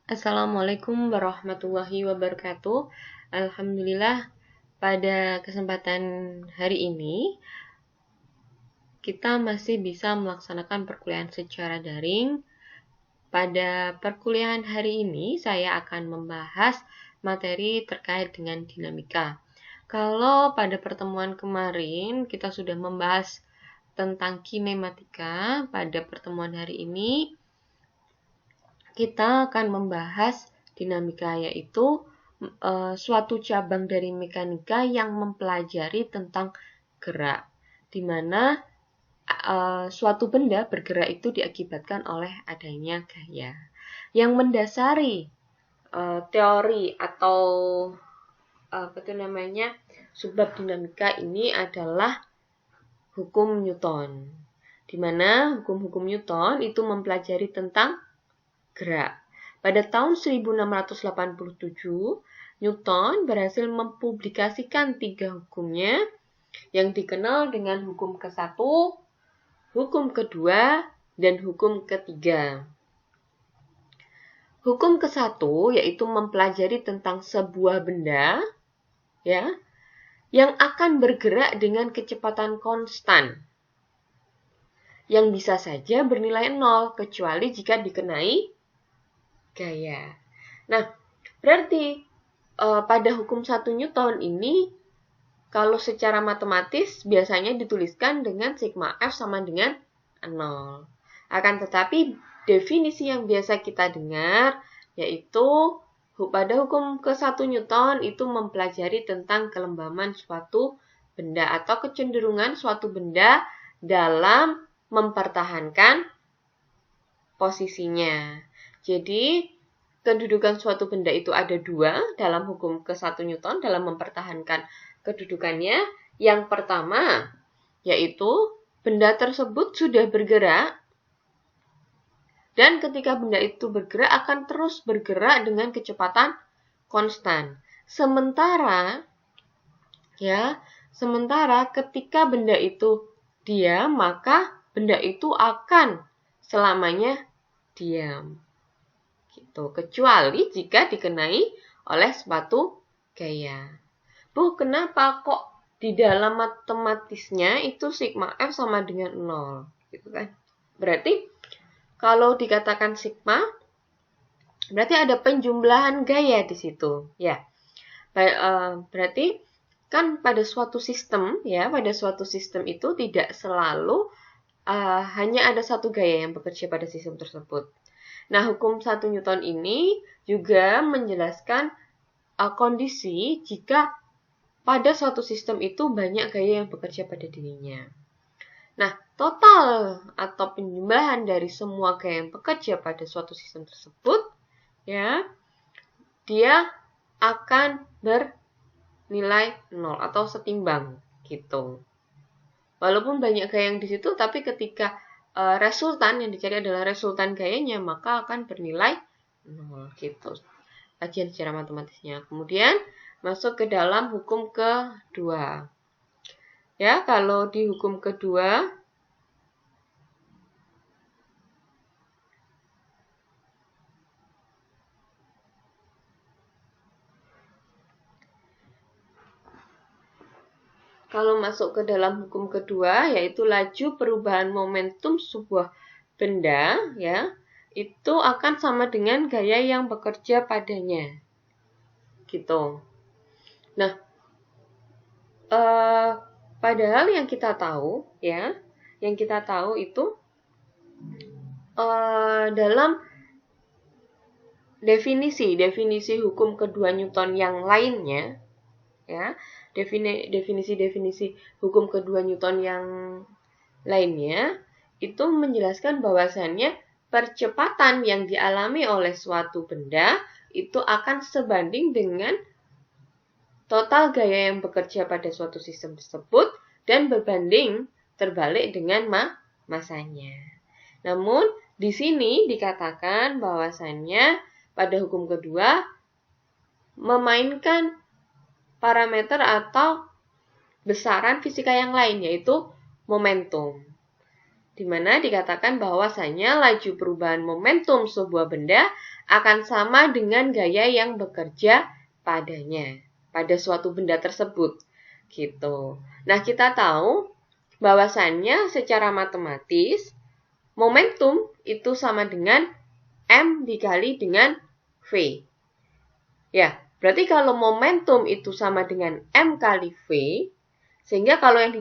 Assalamualaikum warahmatullahi wabarakatuh. Alhamdulillah, pada kesempatan hari ini kita masih bisa melaksanakan perkuliahan secara daring. Pada perkuliahan hari ini saya akan membahas materi terkait dengan dinamika. Kalau pada pertemuan kemarin kita sudah membahas tentang kinematika, pada pertemuan hari ini kita akan membahas dinamika, yaitu suatu cabang dari mekanika yang mempelajari tentang gerak, di mana suatu benda bergerak itu diakibatkan oleh adanya gaya. Yang mendasari teori atau subbab dinamika ini adalah hukum Newton, di mana hukum-hukum Newton itu mempelajari tentang gerak. Pada tahun 1687, Newton berhasil mempublikasikan 3 hukumnya yang dikenal dengan hukum ke-1, hukum kedua, dan hukum ketiga. Hukum ke-1 yaitu mempelajari tentang sebuah benda yang akan bergerak dengan kecepatan konstan, yang bisa saja bernilai 0 kecuali jika dikenai gaya. Nah, berarti pada hukum 1 Newton ini, kalau secara matematis biasanya dituliskan dengan sigma F sama dengan 0. Akan tetapi definisi yang biasa kita dengar yaitu pada hukum ke-1 Newton itu mempelajari tentang kelembaman suatu benda atau kecenderungan suatu benda dalam mempertahankan posisinya. Jadi, kedudukan suatu benda itu ada 2 dalam hukum ke-1 Newton dalam mempertahankan kedudukannya. Yang pertama, yaitu benda tersebut sudah bergerak, dan ketika benda itu bergerak akan terus bergerak dengan kecepatan konstan. Sementara ketika benda itu diam, maka benda itu akan selamanya diam. Kecuali jika dikenai oleh suatu gaya. Bu, kenapa kok di dalam matematisnya itu sigma F sama dengan 0? Gitu kan? Berarti kalau dikatakan sigma, berarti ada penjumlahan gaya di situ. Ya. Berarti kan pada suatu sistem, itu tidak selalu hanya ada satu gaya yang bekerja pada sistem tersebut. Nah, hukum 1 Newton ini juga menjelaskan kondisi jika pada suatu sistem itu banyak gaya yang bekerja pada dirinya. Nah, total atau penjumlahan dari semua gaya yang bekerja pada suatu sistem tersebut, dia akan bernilai 0 atau setimbang gitu. Walaupun banyak gaya yang di situ, tapi ketika resultan yang dicari adalah resultan gayanya, maka akan bernilai 0 gitu. Kajian secara matematisnya. Kemudian masuk ke dalam hukum kedua. Ya, kalau di hukum kedua masuk ke dalam hukum kedua, yaitu laju perubahan momentum sebuah benda, itu akan sama dengan gaya yang bekerja padanya. Gitu. Nah, padahal yang kita tahu itu dalam definisi hukum kedua Newton yang lainnya, definisi hukum kedua Newton yang lainnya itu menjelaskan bahwasannya percepatan yang dialami oleh suatu benda itu akan sebanding dengan total gaya yang bekerja pada suatu sistem tersebut dan berbanding terbalik dengan masanya. Namun, di sini dikatakan bahwasannya pada hukum kedua memainkan parameter atau besaran fisika yang lain, yaitu momentum. Di mana dikatakan bahwasanya laju perubahan momentum sebuah benda akan sama dengan gaya yang bekerja padanya, pada suatu benda tersebut. Gitu. Nah, kita tahu bahwasannya secara matematis momentum itu sama dengan M dikali dengan V. Ya, berarti kalau momentum itu sama dengan M kali V, sehingga kalau yang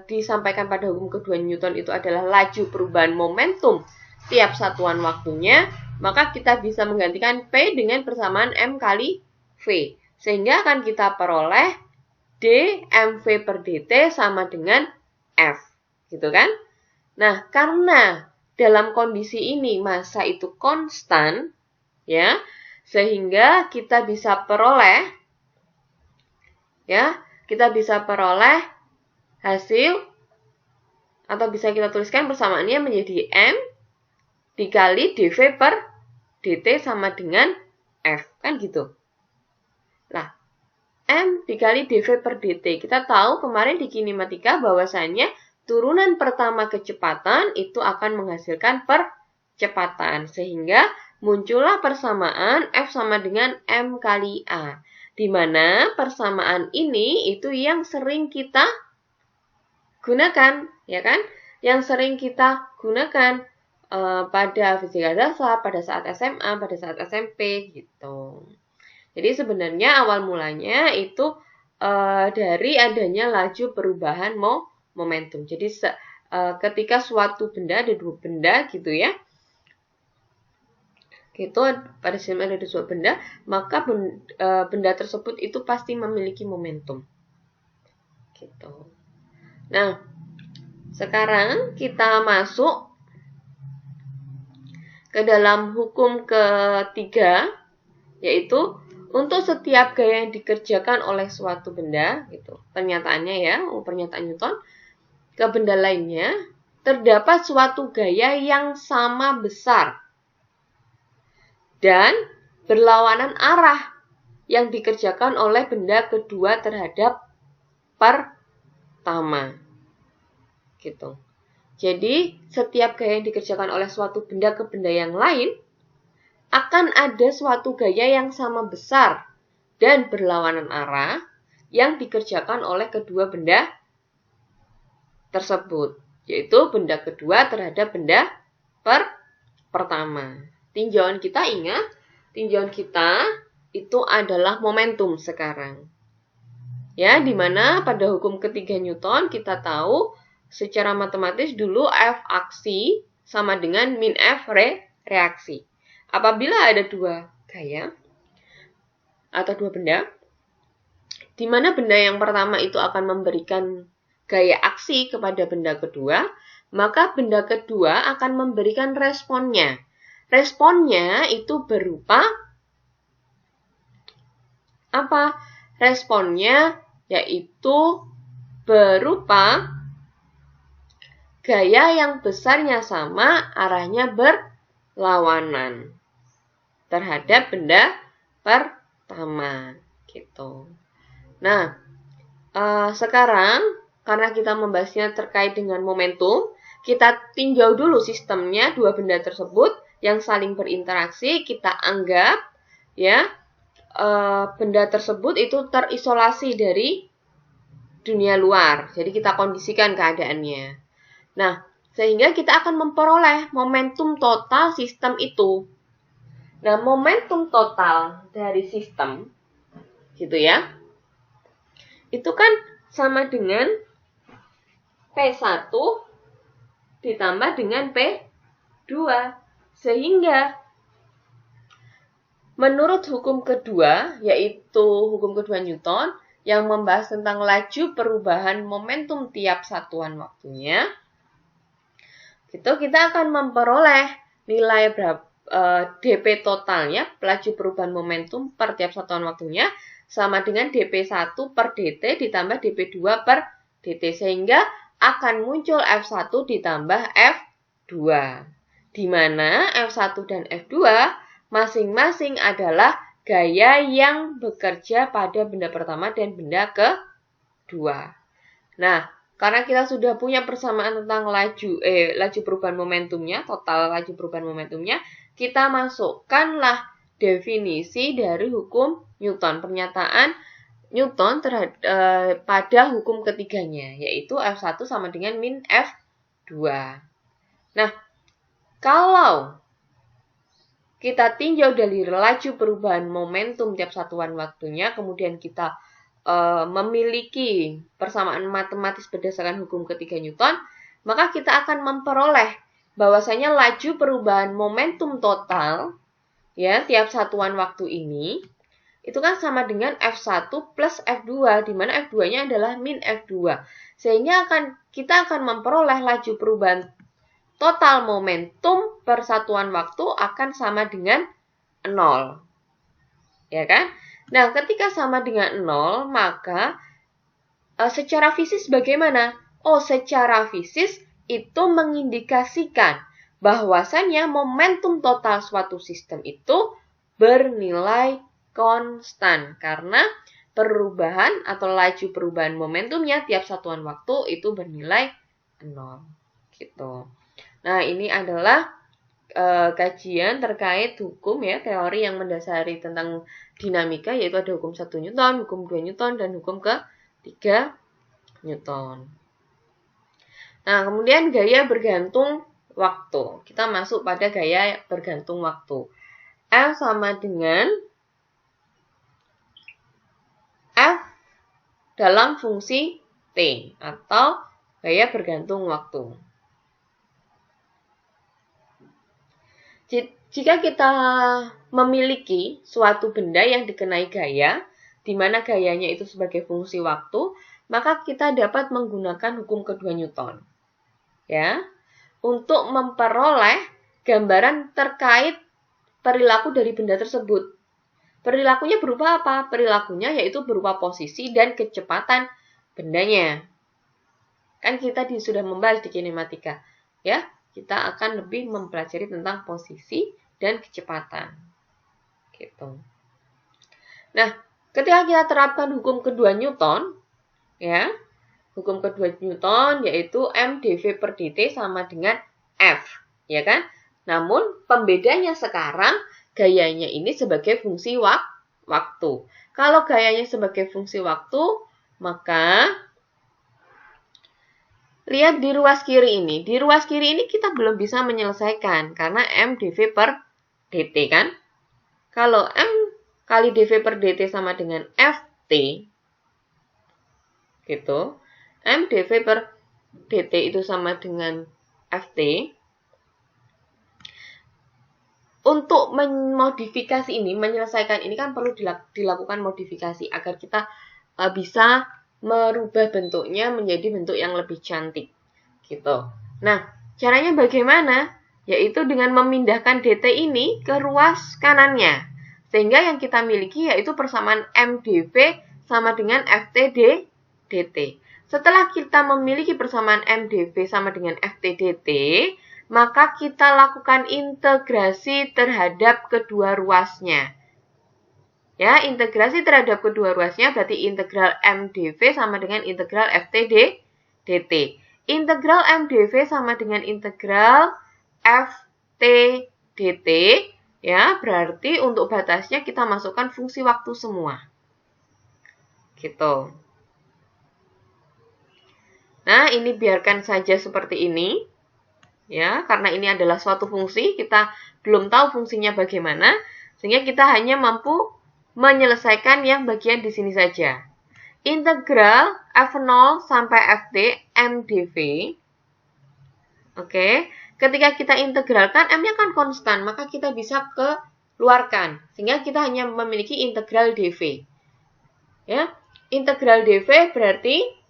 disampaikan pada hukum kedua Newton itu adalah laju perubahan momentum tiap satuan waktunya, maka kita bisa menggantikan P dengan persamaan M kali V. Sehingga akan kita peroleh D mV per dt sama dengan F. Gitu kan? Nah, karena dalam kondisi ini massa itu konstan, ya, sehingga kita bisa peroleh, ya, kita bisa peroleh hasil, atau bisa kita tuliskan persamaannya menjadi M dikali dV per dt sama dengan F. Kan gitu. Nah, M dikali dV per dt. Kita tahu kemarin di kinematika bahwasannya turunan pertama kecepatan itu akan menghasilkan percepatan. Sehingga muncullah persamaan F sama dengan M kali A. Di mana persamaan ini itu yang sering kita gunakan, ya kan? Yang sering kita gunakan pada fisika dasar, pada saat SMA, pada saat SMP, gitu. Jadi sebenarnya awal mulanya itu dari adanya laju perubahan momentum. Jadi ketika suatu benda, ada dua benda gitu ya, gitu, pada sistem ada dua benda, maka benda tersebut itu pasti memiliki momentum. Gitu. Nah, sekarang kita masuk ke dalam hukum ketiga, yaitu untuk setiap gaya yang dikerjakan oleh suatu benda, gitu. Pernyataannya ya, pernyataan Newton, ke benda lainnya, terdapat suatu gaya yang sama besar dan berlawanan arah yang dikerjakan oleh benda kedua terhadap pertama. Gitu. Jadi, setiap gaya yang dikerjakan oleh suatu benda ke benda yang lain akan ada suatu gaya yang sama besar dan berlawanan arah yang dikerjakan oleh kedua benda tersebut, yaitu benda kedua terhadap benda pertama. Tinjauan kita, ingat, tinjauan kita itu adalah momentum sekarang. Ya, di mana pada hukum ketiga Newton kita tahu secara matematis dulu F aksi sama dengan min F reaksi. Apabila ada dua gaya atau dua benda, di mana benda yang pertama itu akan memberikan gaya aksi kepada benda kedua, maka benda kedua akan memberikan responnya. Responnya itu berupa apa? Responnya yaitu berupa gaya yang besarnya sama, arahnya berlawanan terhadap benda pertama, gitu. Nah, sekarang karena kita membahasnya terkait dengan momentum, kita tinjau dulu sistemnya dua benda tersebut yang saling berinteraksi. Kita anggap ya benda tersebut itu terisolasi dari dunia luar. Jadi kita kondisikan keadaannya. Nah, sehingga kita akan memperoleh momentum total sistem itu. Nah, momentum total dari sistem, gitu ya, itu kan sama dengan P1 ditambah dengan P2. Sehingga menurut hukum kedua, yaitu hukum kedua Newton, yang membahas tentang laju perubahan momentum tiap satuan waktunya, gitu, kita akan memperoleh nilai dP totalnya, laju perubahan momentum per tiap satuan waktunya, sama dengan dP1 per dt ditambah dP2 per dt. Sehingga akan muncul F1 ditambah F2. Di mana F1 dan F2 masing-masing adalah gaya yang bekerja pada benda pertama dan benda kedua. Nah, karena kita sudah punya persamaan tentang laju perubahan momentumnya, total laju perubahan momentumnya, kita masukkanlah definisi dari hukum Newton, pernyataan Newton pada hukum ketiganya, yaitu F1 sama dengan min F2. Nah, kalau kita tinjau dari laju perubahan momentum tiap satuan waktunya, kemudian kita memiliki persamaan matematis berdasarkan hukum ketiga Newton, maka kita akan memperoleh bahwasanya laju perubahan momentum total ya tiap satuan waktu ini itu kan sama dengan F1 plus F2, di mana F2-nya adalah min F2. Sehingga kita akan memperoleh laju perubahan total momentum per satuan waktu akan sama dengan 0. Ya kan? Nah, ketika sama dengan 0, maka secara fisis bagaimana? Oh, secara fisis itu mengindikasikan bahwasannya momentum total suatu sistem itu bernilai konstan karena perubahan atau laju perubahan momentumnya tiap satuan waktu itu bernilai 0 gitu. Nah, ini adalah kajian terkait hukum ya, teori yang mendasari tentang dinamika, yaitu ada hukum 1 Newton, hukum 2 Newton, dan hukum ke-3 Newton. Nah, kemudian gaya bergantung waktu. Kita masuk pada gaya bergantung waktu. F sama dengan F dalam fungsi T atau gaya bergantung waktu. Jika kita memiliki suatu benda yang dikenai gaya, di mana gayanya itu sebagai fungsi waktu, maka kita dapat menggunakan hukum kedua Newton. Ya, untuk memperoleh gambaran terkait perilaku dari benda tersebut. Perilakunya berupa apa? Perilakunya yaitu berupa posisi dan kecepatan bendanya. Kan kita sudah membahas di kinematika. Ya, kita akan lebih mempelajari tentang posisi dan kecepatan. Gitu. Nah, ketika kita terapkan hukum kedua Newton, ya, hukum kedua Newton yaitu M dV per dt sama dengan F, ya kan? Namun pembedanya sekarang gayanya ini sebagai fungsi waktu. Kalau gayanya sebagai fungsi waktu, maka lihat di ruas kiri ini. Di ruas kiri ini kita belum bisa menyelesaikan karena M dV per dt kan? Kalau M kali dV per dt sama dengan Ft, gitu. M dV per dt itu sama dengan Ft. Untuk memodifikasi ini, menyelesaikan ini kan perlu dilakukan modifikasi agar kita bisa merubah bentuknya menjadi bentuk yang lebih cantik. Gitu. Nah, caranya bagaimana? Yaitu dengan memindahkan dt ini ke ruas kanannya. Sehingga yang kita miliki yaitu persamaan M dV sama dengan Ft dt. Setelah kita memiliki persamaan M dV sama dengan Ft dt, maka kita lakukan integrasi terhadap kedua ruasnya. Ya, integrasi terhadap kedua ruasnya berarti integral M dV sama dengan integral Ft dt. Integral M dV sama dengan integral Ft dt. Ya, berarti untuk batasnya kita masukkan fungsi waktu semua. Gitu. Nah, ini biarkan saja seperti ini. Ya, karena ini adalah suatu fungsi, kita belum tahu fungsinya bagaimana, sehingga kita hanya mampu menyelesaikan yang bagian di sini saja. Integral F0 sampai Ft M dV. Oke, ketika kita integralkan, M-nya kan konstan, maka kita bisa keluarkan, sehingga kita hanya memiliki integral dV. Ya, integral dV berarti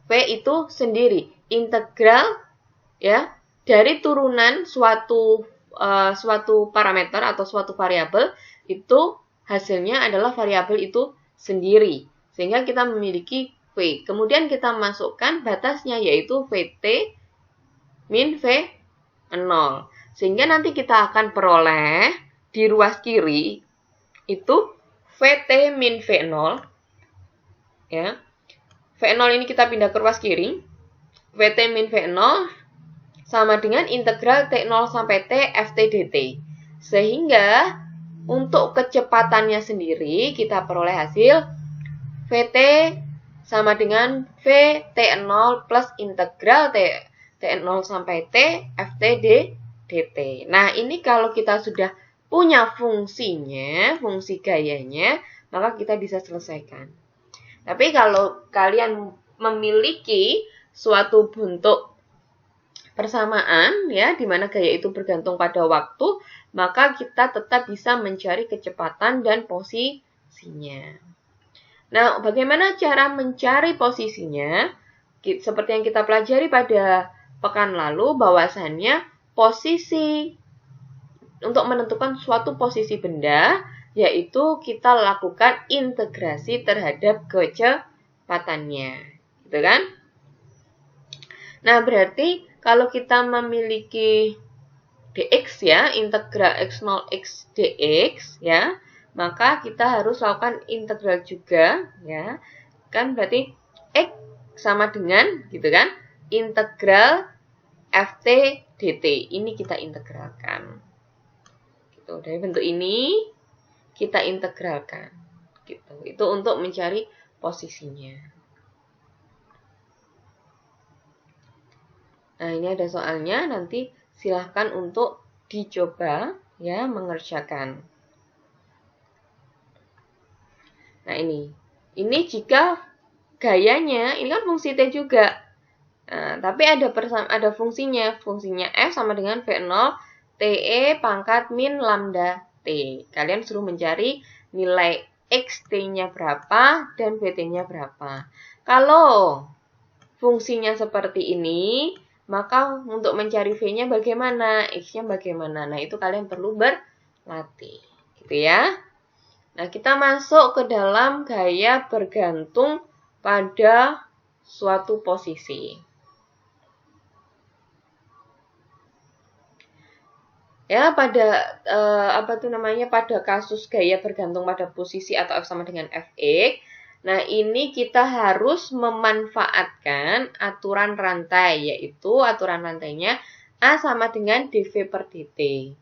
V itu sendiri integral ya dari turunan suatu parameter atau suatu variabel itu hasilnya adalah variabel itu sendiri sehingga kita memiliki V. Kemudian kita masukkan batasnya yaitu Vt min V0 sehingga nanti kita akan peroleh di ruas kiri itu Vt min V0 ya. V0 ini kita pindah ke ruas kiri. Vt min V0 sama dengan integral T0 sampai T Ft dt. Sehingga untuk kecepatannya sendiri kita peroleh hasil Vt sama dengan Vt0 plus integral T0 sampai T Ft dt. Nah, ini kalau kita sudah punya fungsinya, fungsi gayanya, maka kita bisa selesaikan. Tapi kalau kalian memiliki suatu bentuk persamaan, ya, di mana gaya itu bergantung pada waktu, maka kita tetap bisa mencari kecepatan dan posisinya. Nah, bagaimana cara mencari posisinya? Seperti yang kita pelajari pada pekan lalu, bahwasannya posisi untuk menentukan suatu posisi benda, yaitu kita lakukan integrasi terhadap kecepatannya, gitu kan? Nah, berarti kalau kita memiliki dx ya, integral x0 x dx ya, maka kita harus lakukan integral juga ya. Kan berarti x sama dengan gitu kan, integral ft dt. Ini kita integralkan. Gitu. Dari bentuk ini kita integralkan. Gitu. Itu untuk mencari posisinya. Nah, ini ada soalnya, nanti silahkan untuk dicoba ya mengerjakan. Nah, ini jika gayanya, ini kan fungsi T juga. Nah, tapi ada fungsinya. Fungsinya F sama dengan V0 TE pangkat min lambda T. Kalian suruh mencari nilai XT-nya berapa dan VT-nya berapa. Kalau fungsinya seperti ini, maka untuk mencari V-nya bagaimana, X-nya bagaimana. Nah, itu kalian perlu berlatih, gitu ya. Nah, kita masuk ke dalam gaya bergantung pada suatu posisi. Ya, pada pada kasus gaya bergantung pada posisi atau F sama dengan Fx. Nah, ini kita harus memanfaatkan aturan rantai, yaitu aturan rantainya A sama dengan dV per dt.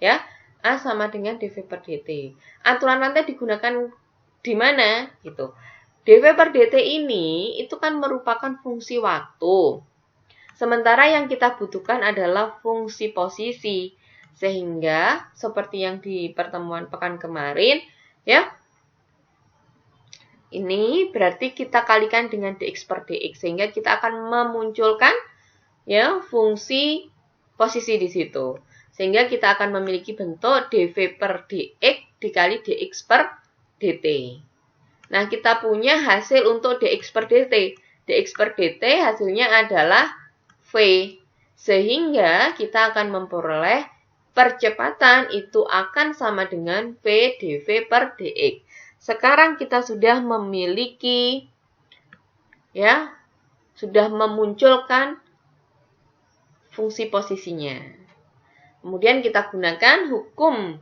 Ya, A sama dengan dV per dt. Aturan rantai digunakan di mana? Gitu. dV per dt ini itu kan merupakan fungsi waktu. Sementara yang kita butuhkan adalah fungsi posisi. Sehingga, seperti yang di pertemuan pekan kemarin, ya, ini berarti kita kalikan dengan dx per dx, sehingga kita akan memunculkan ya fungsi posisi di situ. Sehingga kita akan memiliki bentuk dv per dx dikali dx per dt. Nah, kita punya hasil untuk dx per dt. dx per dt hasilnya adalah v. Sehingga kita akan memperoleh percepatan itu akan sama dengan v dv per dx. Sekarang kita sudah memiliki, ya, sudah memunculkan fungsi posisinya. Kemudian kita gunakan hukum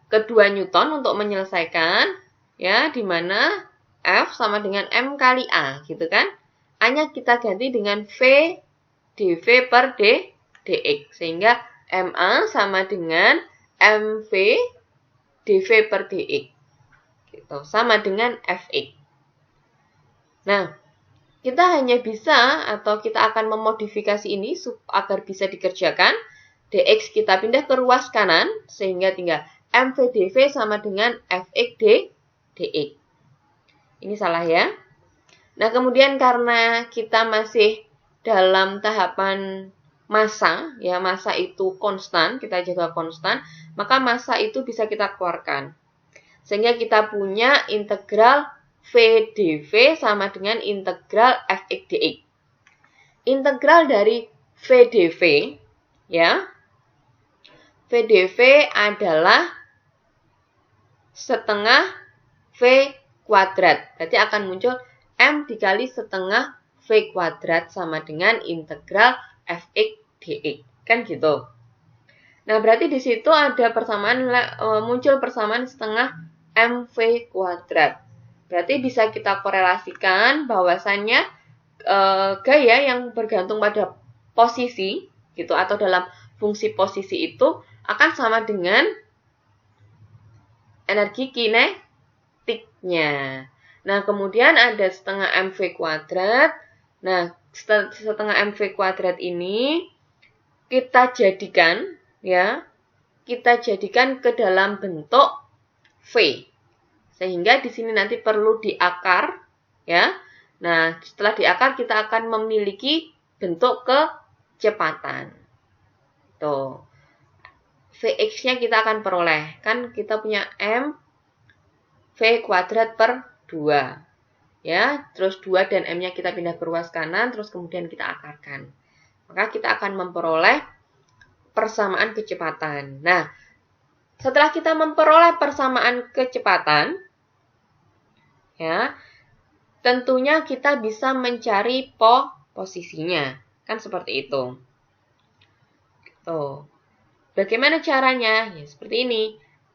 kedua Newton untuk menyelesaikan, ya, di mana F sama dengan M kali A, gitu kan? A-nya kita ganti dengan V dV per dx, sehingga MA sama dengan MV dV per dx. Gitu, sama dengan Fx. Nah, kita hanya bisa atau kita akan memodifikasi ini agar bisa dikerjakan. Dx kita pindah ke ruas kanan, sehingga tinggal MV dV sama dengan Fx dx. Ini salah ya. Nah, kemudian karena kita masih dalam tahapan massa, ya, massa itu konstan, kita jaga konstan, maka massa itu bisa kita keluarkan. Sehingga kita punya integral V dV sama dengan integral Fx dx. Integral dari V dV, ya, V dV adalah setengah V kuadrat. Berarti akan muncul M dikali setengah V kuadrat sama dengan integral Fx dx. Kan gitu. Nah, berarti di situ ada persamaan, muncul persamaan setengah MV kuadrat. Berarti bisa kita korelasikan bahwasannya gaya yang bergantung pada posisi gitu, atau dalam fungsi posisi itu akan sama dengan energi kinetiknya. Nah, kemudian ada setengah mv kuadrat. Nah, setengah mv kuadrat ini kita jadikan ke dalam bentuk V. Sehingga di sini nanti perlu diakar, ya. Nah, setelah diakar kita akan memiliki bentuk kecepatan. Tuh. Vx-nya kita akan peroleh. Kan kita punya M V kuadrat per 2. Ya, terus 2 dan M-nya kita pindah ke ruas kanan, terus kemudian kita akarkan. Maka kita akan memperoleh persamaan kecepatan. Nah, setelah kita memperoleh persamaan kecepatan, ya, tentunya kita bisa mencari posisinya. Kan seperti itu. Tuh. Bagaimana caranya? Ya, seperti ini.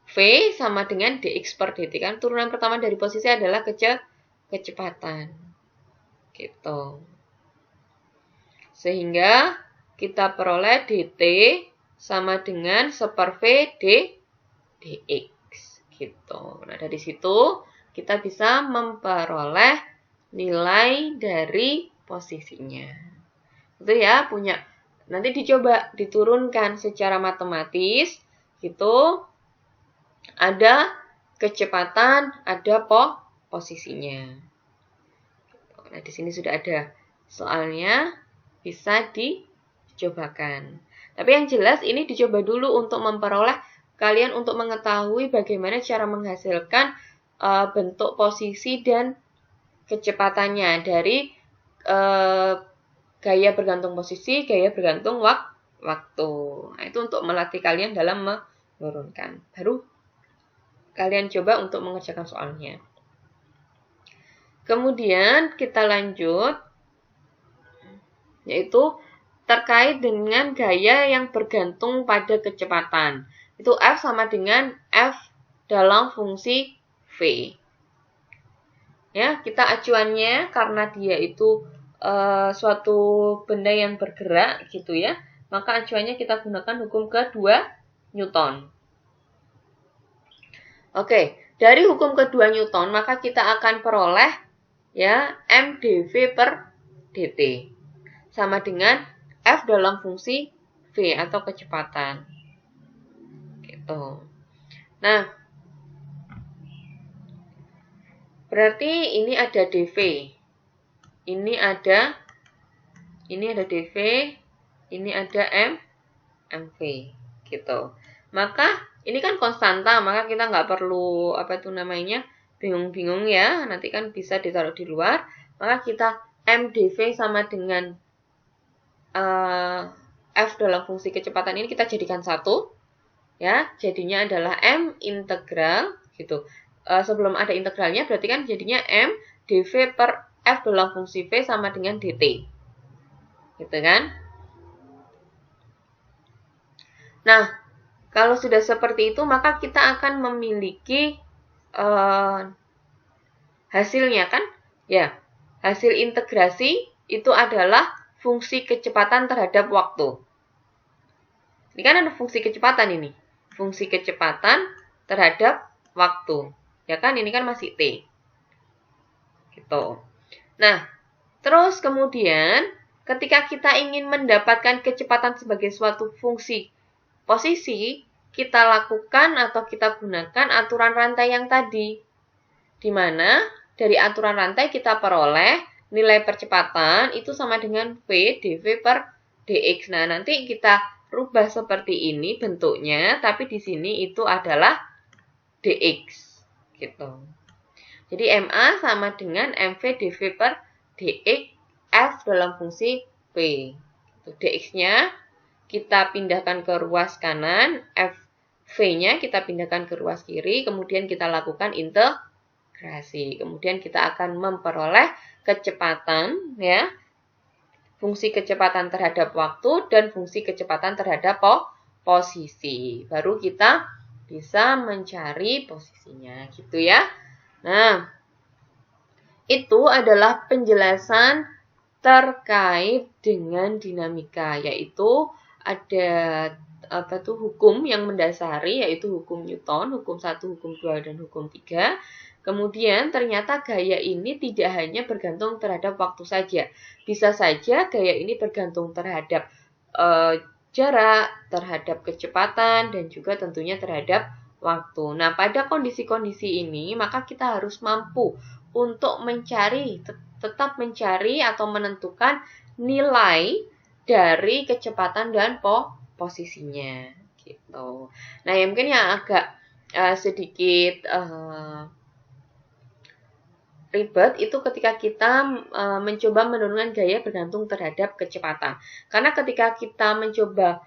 V sama dengan dx per dt. Kan turunan pertama dari posisi adalah kecepatan. Gitu. Sehingga kita peroleh dt sama dengan seper V dx. Gitu. Nah, dari situ kita bisa memperoleh nilai dari posisinya. Itu ya, punya. Nanti dicoba diturunkan secara matematis, gitu. Ada kecepatan, ada posisinya. Nah, di sini sudah ada soalnya, bisa dicobakan. Tapi yang jelas ini dicoba dulu untuk memperoleh kalian untuk mengetahui bagaimana cara menghasilkan bentuk posisi dan kecepatannya dari gaya bergantung posisi, gaya bergantung waktu. Nah, itu untuk melatih kalian dalam menurunkan. Baru kalian coba untuk mengerjakan soalnya. Kemudian kita lanjut, yaitu terkait dengan gaya yang bergantung pada kecepatan. Itu F sama dengan F dalam fungsi V. Ya, kita acuannya karena dia itu suatu benda yang bergerak gitu ya, maka acuannya kita gunakan hukum kedua Newton. Oke, dari hukum kedua Newton maka kita akan peroleh ya m dv per dt sama dengan F dalam fungsi V atau kecepatan. Gitu. Nah, berarti ini ada dv. Ini ada dv, ini ada mv, gitu. Maka ini kan konstanta, maka kita nggak perlu bingung-bingung ya. Nanti kan bisa ditaruh di luar. Maka kita m dv sama dengan f dalam fungsi kecepatan ini kita jadikan satu, ya. Jadinya adalah m integral, gitu. Sebelum ada integralnya berarti kan jadinya m dv per F dalam fungsi V sama dengan dt. Gitu kan? Nah, kalau sudah seperti itu, maka kita akan memiliki hasilnya kan? Ya, hasil integrasi itu adalah fungsi kecepatan terhadap waktu. Ini kan ada fungsi kecepatan ini. Fungsi kecepatan terhadap waktu. Ya kan? Ini kan masih T. Gitu. Nah, terus kemudian ketika kita ingin mendapatkan kecepatan sebagai suatu fungsi posisi, kita lakukan atau kita gunakan aturan rantai yang tadi. Di mana dari aturan rantai kita peroleh nilai percepatan itu sama dengan V dv per dx. Nah, nanti kita rubah seperti ini bentuknya, tapi di sini itu adalah dx. Gitu. Jadi MA sama dengan MV dV per dx F dalam fungsi V. dx-nya kita pindahkan ke ruas kanan, V-nya kita pindahkan ke ruas kiri, kemudian kita lakukan integrasi. Kemudian kita akan memperoleh kecepatan, ya, fungsi kecepatan terhadap waktu dan fungsi kecepatan terhadap posisi. Baru kita bisa mencari posisinya, gitu ya. Nah, itu adalah penjelasan terkait dengan dinamika, yaitu ada hukum yang mendasari, yaitu hukum Newton, hukum 1, hukum 2, dan hukum 3. Kemudian ternyata gaya ini tidak hanya bergantung terhadap waktu saja. Bisa saja gaya ini bergantung terhadap jarak, terhadap kecepatan, dan juga tentunya terhadap waktu. Nah, pada kondisi-kondisi ini, maka kita harus mampu untuk tetap mencari atau menentukan nilai dari kecepatan dan posisinya gitu. Nah, yang mungkin yang agak sedikit ribet itu ketika kita mencoba menurunkan gaya bergantung terhadap kecepatan. Karena ketika kita mencoba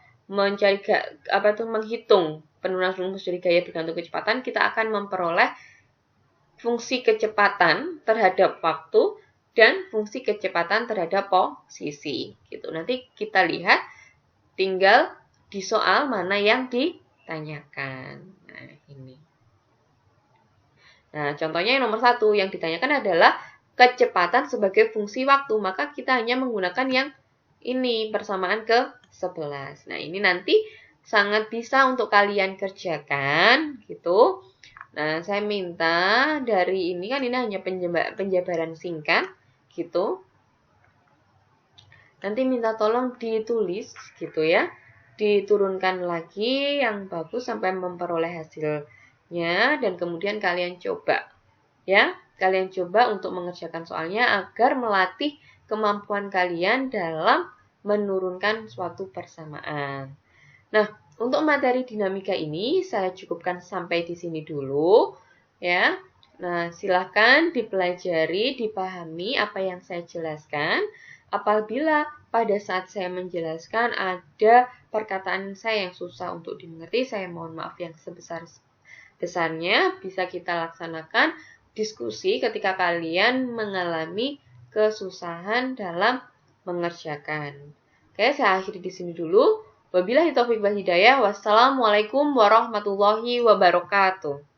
menghitung penurunan rumus dari gaya bergantung kecepatan, kita akan memperoleh fungsi kecepatan terhadap waktu dan fungsi kecepatan terhadap posisi gitu. Nanti kita lihat tinggal di soal mana yang ditanyakan. Nah, ini. Nah, contohnya yang nomor 1 yang ditanyakan adalah kecepatan sebagai fungsi waktu. Maka kita hanya menggunakan yang ini, persamaan ke-11. Nah, ini nanti sangat bisa untuk kalian kerjakan gitu. Nah, saya minta dari ini kan ini hanya penjabaran singkat gitu. Nanti minta tolong ditulis gitu ya. Diturunkan lagi yang bagus sampai memperoleh hasilnya dan kemudian kalian coba ya. Kalian coba untuk mengerjakan soalnya agar melatih kemampuan kalian dalam menurunkan suatu persamaan. Nah, untuk materi dinamika ini saya cukupkan sampai di sini dulu ya. Nah, silahkan dipelajari, dipahami apa yang saya jelaskan. Apabila pada saat saya menjelaskan ada perkataan saya yang susah untuk dimengerti, saya mohon maaf yang sebesar-besarnya. Bisa kita laksanakan diskusi ketika kalian mengalami kesusahan dalam mengerjakan. Oke, saya akhiri di sini dulu. Wabillahi taufiq wal hidayah. Wassalamualaikum warahmatullahi wabarakatuh.